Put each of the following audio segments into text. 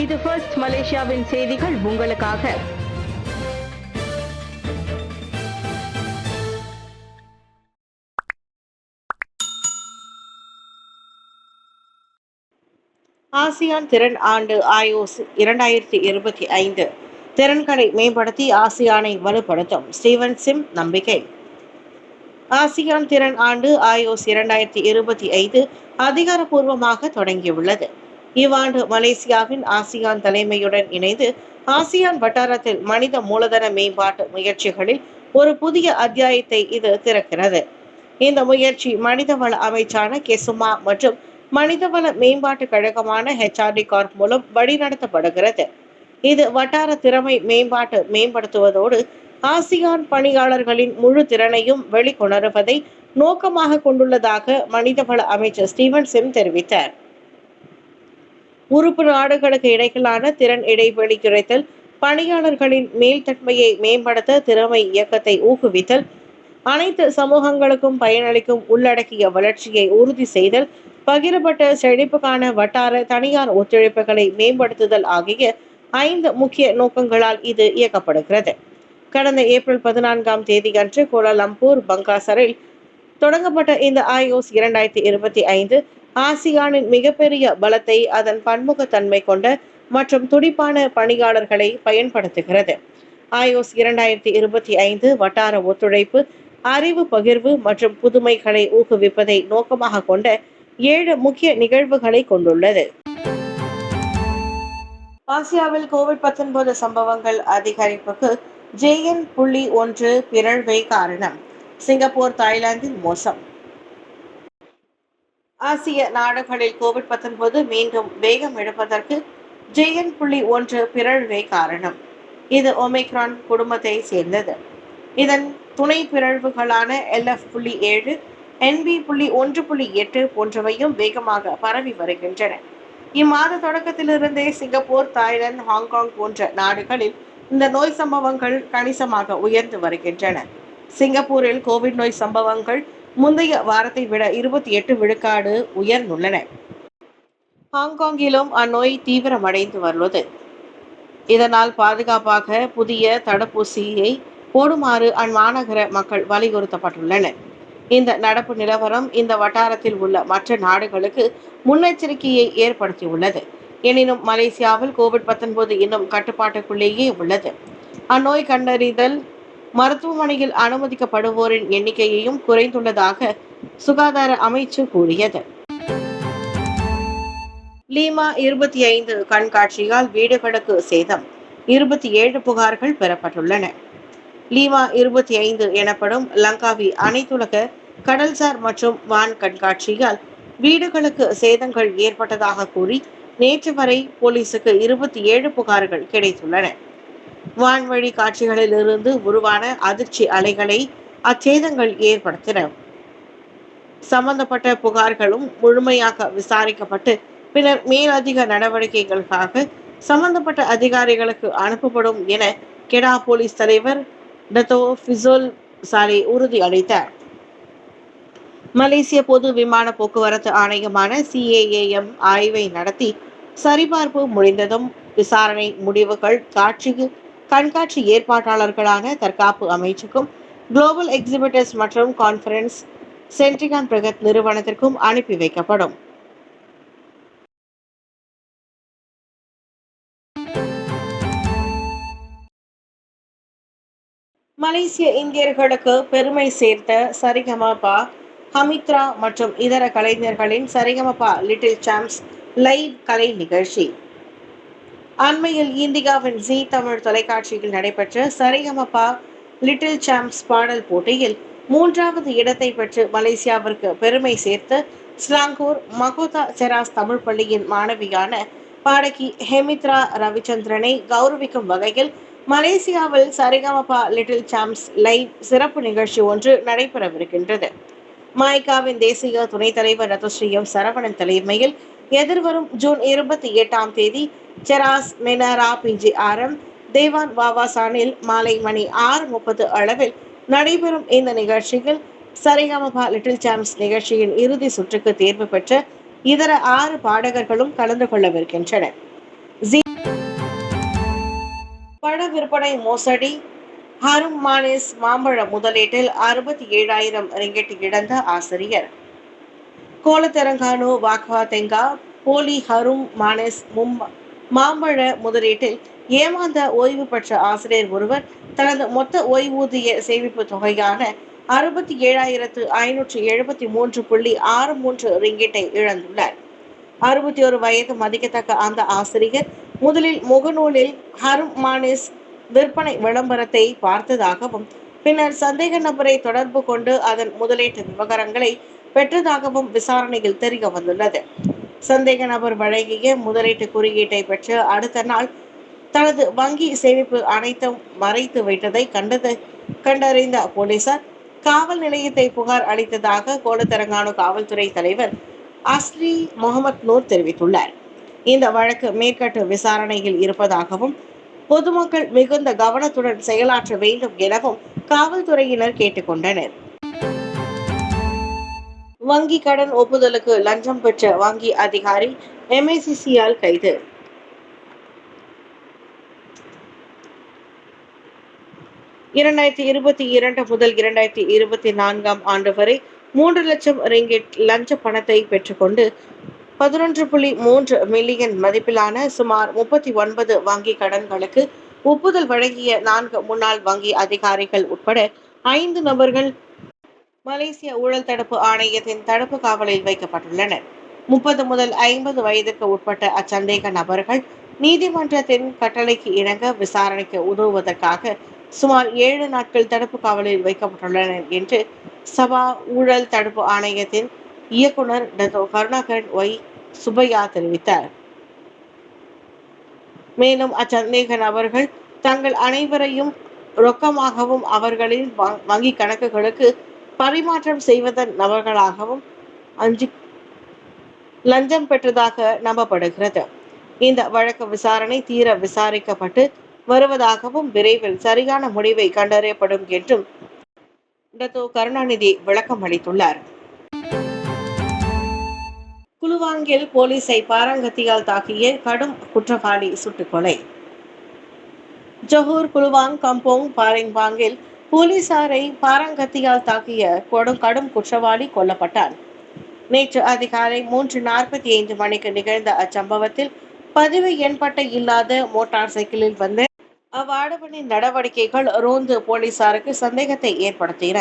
இது ஃபர்ஸ்ட் மலேசியாவின் செய்திகள் உங்களுக்காக. ஆசியான் திறன் ஆண்டு ஆயோஸ் 2025 திறன்களை மேம்படுத்தி ஆசியானை வலுப்படுத்தும் ஸ்டீவன் சிம் நம்பிக்கை. ஆசியான் திறன் ஆண்டு ஆயோஸ் 2025 அதிகாரப்பூர்வமாக தொடங்கியுள்ளது. இவ்வாண்டு மலேசியாவின் ஆசியான் தலைமையுடன் இணைந்து ஆசியான் வட்டாரத்தில் மனித மூலதன மேம்பாட்டு முயற்சிகளில் ஒரு புதிய அத்தியாயத்தை இது திறக்கிறது. இந்த முயற்சி மனிதவள அமைச்சான கெசுமா மற்றும் மனிதவள மேம்பாட்டு கழகமான HRD கார்ப் மூலம் வழிநடத்தப்படுகிறது. இது வட்டார திறமை மேம்பாட்டு மேம்படுத்துவதோடு ஆசியான் பணியாளர்களின் முழு திறனையும் வெளிக்கொணருவதை நோக்கமாக கொண்டுள்ளதாக மனிதவள அமைச்சர் ஸ்டீவன் சிம் தெரிவித்தார். உறுப்பு நாடுகளுக்கு இடையிலான திறன் இடைவெளி குறைத்தல், பணியாளர்களின் மேல்தன்மையை மேம்படுத்த திறமை இயக்கத்தை ஊக்குவித்தல், அனைத்து சமூகங்களுக்கும் பயனளிக்கும் உள்ளடக்கிய வளர்ச்சியை உறுதி செய்தல், பகிரப்பட்ட செழிப்புக்கான வட்டார தனியார் ஒத்துழைப்புகளை மேம்படுத்துதல் ஆகிய 5 முக்கிய நோக்கங்களால் இது இயக்கப்படுகிறது. கடந்த ஏப்ரல் 14 அன்று கோலாலம்பூர் பங்காசரில் தொடங்கப்பட்ட இந்த ஆயோஸ் 2025 ஆசியானின் மிகப்பெரிய பலத்தை அதன் பன்முகத்தன்மை கொண்ட மற்றும் துடிப்பான பணியாளர்களை பயன்படுத்துகிறது. ஆயோஸ் 2025 வட்டார ஒத்துழைப்பு, அறிவு பகிர்வு மற்றும் புதுமைகளை ஊக்குவிப்பதை நோக்கமாக கொண்ட 7 முக்கிய நிகழ்வுகளை கொண்டுள்ளது. ஆசியாவில் கோவிட்-19 சம்பவங்கள் அதிகரிப்புக்கு JN.1 பிறழ்வே காரணம். சிங்கப்பூர், தாய்லாந்தில் மோசம். ஆசிய நாடுகளில் கோவிட்-19 மீண்டும் வேகம் எடுப்பதற்கு JN.1 பிறழ்வே காரணம். இது ஒமிக்ரான் குடும்பத்தை சேர்ந்தது. இதன் துணை பிறழ்வுகளான LF.7, NB.1.8 போன்றவையும் வேகமாக பரவி வருகின்றன. இம்மாத தொடக்கத்திலிருந்தே சிங்கப்பூர், தாய்லாந்து, ஹாங்காங் போன்ற நாடுகளில் இந்த நோய் சம்பவங்கள் கணிசமாக உயர்ந்து வருகின்றன. சிங்கப்பூரில் கோவிட் நோய் சம்பவங்கள் முந்தைய வாரத்தை விட 28 விழுக்காடு உயர்ந்துள்ளன. ஹாங்காங்கிலும் அந்நோய் தீவிரமடைந்து வருவது. இதனால் பாதுகாப்பாக புதிய தடுப்பூசியை போடுமாறு அம்மாநகர மக்கள் வலியுறுத்தப்பட்டுள்ளனர். இந்த நடப்பு நிலவரம் இந்த வட்டாரத்தில் உள்ள மற்ற நாடுகளுக்கு முன்னெச்சரிக்கையை ஏற்படுத்தியுள்ளது. எனினும் மலேசியாவில் கோவிட்-19 இன்னும் கட்டுப்பாட்டுக்குள்ளேயே உள்ளது. அந்நோய் கண்டறிதல், மருத்துவமனையில் அனுமதிக்கப்படுவோரின் எண்ணிக்கையையும் குறைந்துள்ளதாக சுகாதார அமைச்சு கூறியது. லீமா 25 கண்காட்சியால் வீடுகளுக்கு சேதம், 27 புகார்கள் பெறப்பட்டுள்ளன. லீமா 25 எனப்படும் லங்காவி அனைத்துலக கடல்சார் மற்றும் வான் கண்காட்சியால் வீடுகளுக்கு சேதங்கள் ஏற்பட்டதாக கூறி நேற்று வரை போலீசுக்கு 27 புகார்கள் கிடைத்துள்ளன. வான்வழி காட்சிகளில் இருந்து உருவான அதிர்ச்சி அலைகளை அச்சேதங்கள் ஏற்படுத்தின. சம்பந்தப்பட்ட புகார்களும் முழுமையாக விசாரிக்கப்பட்டு பின்னர் மேலதிக நடவடிக்கைகளுக்காக சம்பந்தப்பட்ட அதிகாரிகளுக்கு அனுப்பப்படும் என கெடா போலீஸ் தலைவர் டத்தோ ஃபிசோல் சாலே உறுதி அளித்தார். மலேசிய பொது விமான போக்குவரத்து ஆணையமான CAAM ஆய்வை நடத்தி சரிபார்ப்பு முடிந்ததும் விசாரணை முடிவுகள் கண்காட்சி ஏற்பாட்டாளர்களான தற்காப்பு அமைச்சுக்கும் குளோபல் எக்ஸிபிட்டர்ஸ் மற்றும் கான்ஃபரன்ஸ் சென்ட்ரிகான் பிரகத் நிறுவனத்திற்கும் அனுப்பி வைக்கப்படும். மலேசிய இந்தியர்களுக்கு பெருமை சேர்த்த சரிகமபா, ஹமித்ரா மற்றும் இதர கலைஞர்களின் சரிகமபா லிட்டில் சாம்ப்ஸ் லைவ் கலை நிகழ்ச்சி. அண்மையில் இந்தியாவின் ஜீ தமிழ் தொலைக்காட்சியில் நடைபெற்ற சரிகமபா லிட்டில் சாம்ப்ஸ் பாடல் போட்டியில் 3வது இடத்தை பெற்று மலேசியாவிற்கு பெருமை சேர்த்த ஸ்லாங்கூர் மகோதா செராஸ் தமிழ் பள்ளியின் மாணவியான பாடகி ஹெமித்ரா ரவிச்சந்திரனை கௌரவிக்கும் வகையில் மலேசியாவில் சரிகமபா லிட்டில் சாம்ப்ஸ் லைவ் சிறப்பு நிகழ்ச்சி ஒன்று நடைபெறவிருக்கின்றது. மாய்காவின் தேசிய துணைத் தலைவர் ரத்துஸ்ரீயம் சரவணன் தலைமையில் எதிர்வரும் ஜூன் 28 செராஸ் மெனாரா PGRM தேவான் வாவாசானில் மாலை மணி 6:30 அளவில் நடைபெறும் இந்த நிகழ்ச்சியில் சரிகமபா லிட்டில் சாம்ப்ஸ் நிகழ்ச்சியின் இறுதி சுற்றுக்கு தேர்வு பெற்ற இதர 6 பாடகர்களும் கலந்து கொள்ளவிருக்கின்றனர். பட விற்பனை மோசடி. ஹரும் மானிஸ் மாம்பழ முதலீட்டில் 67,000 ரிங்கெட் இழந்த ஆசிரியர். கோலத்தெலங்கானு வாக்வா தெங்கா போலி ஹரும் மானிஸ் மாம்பழ முதலீட்டில் ஏமாந்த ஓய்வு பெற்ற ஆசிரியர் ஒருவர் தனது மொத்த ஓய்வூதிய சேமிப்பு தொகையான 67,573.63 ரிங்கிட்டை இழந்துள்ளார். 61 வயது மதிக்கத்தக்க அந்த ஆசிரியர் முதலில் முகநூலில் ஹரும் மானிஸ் விற்பனை விளம்பரத்தை பார்த்ததாகவும் பின்னர் சந்தேக நபரை தொடர்பு கொண்டு அதன் முதலீட்டு விவரங்களை பெற்றதாகவும் விசாரணையில் தெரிய வந்துள்ளது. சந்தேக நபர் வழங்கிய முதலீட்டு குறியீட்டை பெற்று அடுத்த நாள் தனது வங்கி சேமிப்பு அனைத்தும் மறைத்து வைத்ததை கண்டறிந்த போலீசார் காவல் நிலையத்தை புகார் அளித்ததாக கோலத்தெலங்கானு காவல்துறை தலைவர் அஸ்லி முகமது நூர் தெரிவித்துள்ளார். இந்த வழக்கு மேற்கட்டு விசாரணையில் இருப்பதாகவும் பொதுமக்கள் மிகுந்த கவனத்துடன் செயலாற்ற வேண்டும் எனவும் காவல்துறையினர் கேட்டுக்கொண்டனர். வங்கி கடன் ஒப்புதலுக்கு லஞ்சம் பெற்ற வங்கி அதிகாரி MICC-யால் கைது. 2022 முதல் 2024 ஆண்டு வரை 3 லட்சம் ரிங்கிட் லஞ்ச பணத்தை பெற்றுக்கொண்டு 11.3 மில்லியன் மதிப்பிலான சுமார் 39 வங்கி கடன்களுக்கு ஒப்புதல் வழங்கிய 4 முன்னாள் வங்கி அதிகாரிகள் உட்பட 5 நபர்கள் மலேசிய ஊழல் தடுப்பு ஆணையத்தின் தடுப்பு காவலில் வைக்கப்பட்டுள்ளனர். 30 முதல் 50 வயதுக்கு உட்பட்ட அச்சந்தேக நபர்கள் நீதிமன்றத்தின் கட்டளைக்கு இணங்க விசாரணைக்கு உதவுவதற்காக சுமார் 7 நாட்கள் தடுப்பு காவலில் வைக்கப்பட்டுள்ளனர் என்று சபா ஊழல் தடுப்பு ஆணையத்தின் இயக்குனர் டத்தோ கருணாகரன் ஒய் சுப்பையா தெரிவித்தார். மேலும் அச்சந்தேக நபர்கள் தங்கள் அனைவரையும் ரொக்கமாகவும் அவர்களின் வங்கி கணக்குகளுக்கு பரிமாற்றம் செய்வதன் நபர்களாகவும் லஞ்சம் பெற்றதாக நம்பப்படுகிறது. இந்த வழக்கு விசாரணை தீர விசாரிக்கப்பட்டு வருவதாகவும் விரைவில் சரியான முடிவை கண்டறியப்படும் என்றும் டத்தோ கருணாநிதி விளக்கம் அளித்துள்ளார். குலுவாங்கில் போலீசை பாராங்கத்தியால் தாக்கிய கடும் குற்றவாளி சுட்டுக்கொலை. ஜொஹூர் குலுவாங் கம்போங் பாரிங்பாங்கில் போலீசாரை பாராங்கத்தியால் தாக்கிய கடும் குற்றவாளி கொல்லப்பட்டார். நேற்று அதிகாலை 3:45 மணிக்கு நிகழ்ந்த அச்சம்பவத்தில் பதிவு எண்பட்டை இல்லாத மோட்டார் சைக்கிளில் வந்த அவ்வாடவனின் நடவடிக்கைகள் ரோந்து போலீசாருக்கு சந்தேகத்தை ஏற்படுத்தின.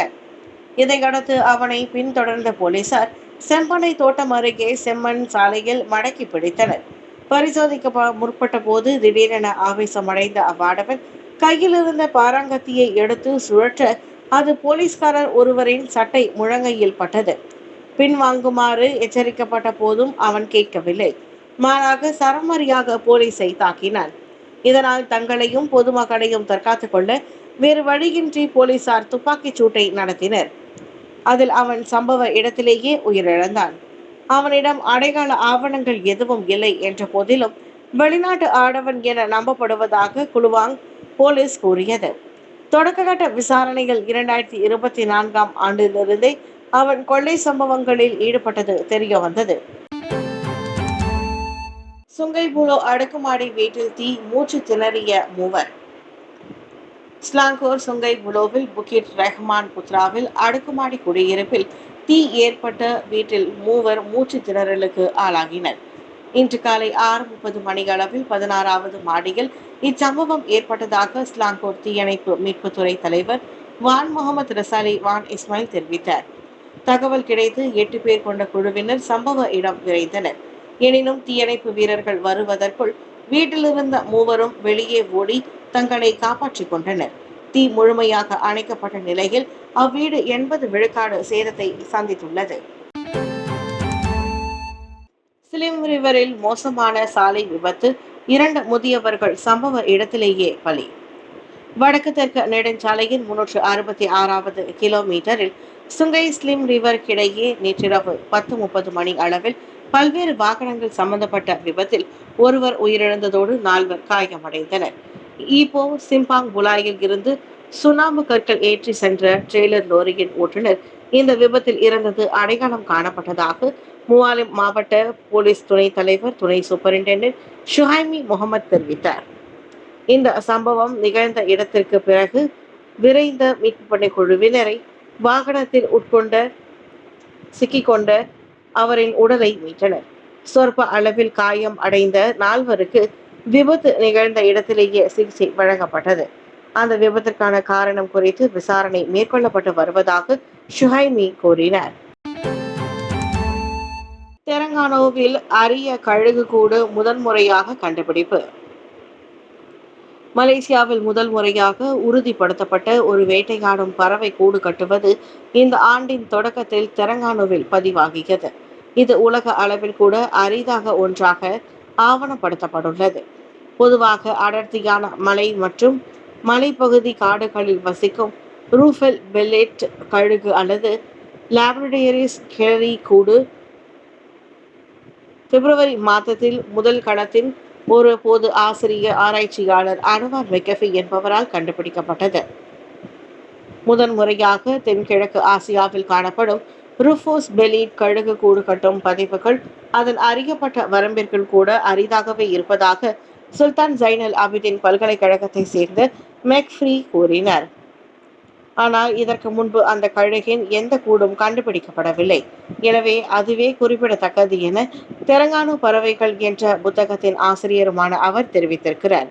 இதையடுத்து அவனை பின்தொடர்ந்த போலீசார் செம்பனை தோட்டம் அருகே செம்மண் சாலையில் மடக்கி பிடித்தனர். பரிசோதிக்க முற்பட்ட போது திடீரென ஆவேசமடைந்த அவ்வாடவன் கையில் இருந்த பாராங்கத்தியை எடுத்து சுழற்ற அது போலீஸ்காரர் ஒருவரின் சட்டை முழங்கையில் பட்டது. பின்வாங்குமாறு எச்சரிக்கப்பட்ட போதும் அவன் கேட்கவில்லை. மாறாக சரமாரியாக போலீஸை தாக்கினான். இதனால் தங்களையும் பொதுமக்களையும் தற்காத்துக் கொள்ள வேறு வழியின்றி போலீசார் துப்பாக்கிச் சூட்டை நடத்தினர். அதில் அவன் சம்பவ இடத்திலேயே உயிரிழந்தான். அவனிடம் அடையாள ஆவணங்கள் எதுவும் இல்லை என்ற போதிலும் வெளிநாட்டு ஆடவன் என நம்பப்படுவதாக குலுவாங் போலீஸ் கூறியது. தொடக்ககட்ட விசாரணைகள் 2024 ஆண்டிலிருந்தே அவன் கொள்ளை சம்பவங்களில் ஈடுபட்டது தெரிய வந்தது. சுங்கைபுலோ அடுக்குமாடி வீட்டில் தீ, மூச்சு திணறிய மூவர். ஸ்லாங்கூர் சுங்கைபுலோவில் புகிட் ரஹ்மான் புத்ராவில் அடுக்குமாடி குடியிருப்பில் தீ ஏற்பட்ட வீட்டில் மூவர் மூச்சு திணறலுக்கு ஆளாகினர். இன்று காலை 6:30 மணியளவில் 16வது மாடியில் இச்சம்பவம் ஏற்பட்டதாக ஸ்லாங்கூர் தீயணைப்பு மீட்புத்துறை தலைவர் வான் முகமது ரசாலி வான் இஸ்மாயில் தெரிவித்தார். தகவல் கிடைத்து 8 பேர் கொண்ட குழுவினர் சம்பவ இடம் விரைந்தனர். எனினும் தீயணைப்பு வீரர்கள் வருவதற்குள் வீட்டிலிருந்த மூவரும் வெளியே ஓடி தங்களை காப்பாற்றிக் கொண்டனர். தீ முழுமையாக அணைக்கப்பட்ட நிலையில் அவ்வீடு 80 விழுக்காடு சேதத்தை சந்தித்துள்ளது. ஸ்லிம் ரிவரில் மோசமான சாலை விபத்து, 2 முதியவர்கள் சம்பவ இடத்திலேயே பலி. வடக்கு தெற்கு நெடுஞ்சாலையின் 366வது கிலோமீட்டரில் சுங்கை ஸ்லிம் ரிவர் கிடையே நேற்றிரவு 10:30 மணி அளவில் பல்வேறு வாகனங்கள் சம்பந்தப்பட்ட விபத்தில் ஒருவர் உயிரிழந்ததோடு 4 காயமடைந்தனர். ஈப்போ சிம்பாங் புலாயில் இருந்து சுண்ணாம்பு கற்கள் ஏற்றி சென்ற ட்ரெய்லர் லோரியின் ஓட்டுநர் இந்த விபத்தில் இறந்தது அடையாளம் காணப்பட்டதாக மூவாலிம் மாவட்ட போலீஸ் துணைத் தலைவர் துணை சூப்பரிண்டென்டென்ட் ஷுஹைமி முகமது தெரிவித்தார். இந்த சம்பவம் நிகழ்ந்த இடத்திற்கு பிறகு விரைந்த மீட்பு படை குழுவினரை வாகனத்தில் சிக்கிக்கொண்ட அவரின் உடலை மீட்டனர். சொற்ப அளவில் காயம் அடைந்த 4வருக்கு விபத்து நிகழ்ந்த இடத்திலேயே சிகிச்சை வழங்கப்பட்டது. அந்த விபத்திற்கான காரணம் குறித்து விசாரணை மேற்கொள்ளப்பட்டு வருவதாக ஷுஹைமி கூறினார். தெலங்கானாவில் அரிய கழுகு கூடு முதன்முறையாக கண்டுபிடிப்பு. மலேசியாவில் முதல் முறையாக உறுதிப்படுத்தப்பட்ட ஒரு வேட்டையாடும் பறவை கூடு கட்டுவது இந்த ஆண்டின் தொடக்கத்தில் தெலங்கானாவில் பதிவாகியது. இது உலக அளவில் கூட அரிதாக ஒன்றாக ஆவணப்படுத்தப்பட்டுள்ளது. பொதுவாக அடர்த்தியான மலை மற்றும் மலைப்பகுதி காடுகளில் வசிக்கும் ரூஃபெல் பெல்லேட் கழுகு அல்லது லாப்ரடோரிஸ் கெரி கூடு பிப்ரவரி மாதத்தில் முதல் கணத்தின் ஒரு பொது ஆராய்ச்சியாளர் அனுவார் மெக்கஃபி என்பவரால் கண்டுபிடிக்கப்பட்டது. முதன்முறையாக தென்கிழக்கு ஆசியாவில் காணப்படும் ரூஃபோஸ் பெலீட் கழுகு கூடு கட்டும் பதிவுகள் அதன் அறியப்பட்ட வரம்பிற்குள் கூட அரிதாகவே இருப்பதாக சுல்தான் ஜைனல் அபிடின் பல்கலைக்கழகத்தை சேர்ந்த மெக்ஃப்ரீ கூறினார். ஆனால் இதற்கு முன்பு அந்த கழுகின் எந்த கூடும் கண்டுபிடிக்கப்படவில்லை. எனவே அதுவே குறிப்பிடத்தக்கது என தெலங்கானா பறவைகள் என்ற புத்தகத்தின் ஆசிரியருமான அவர் தெரிவித்திருக்கிறார்.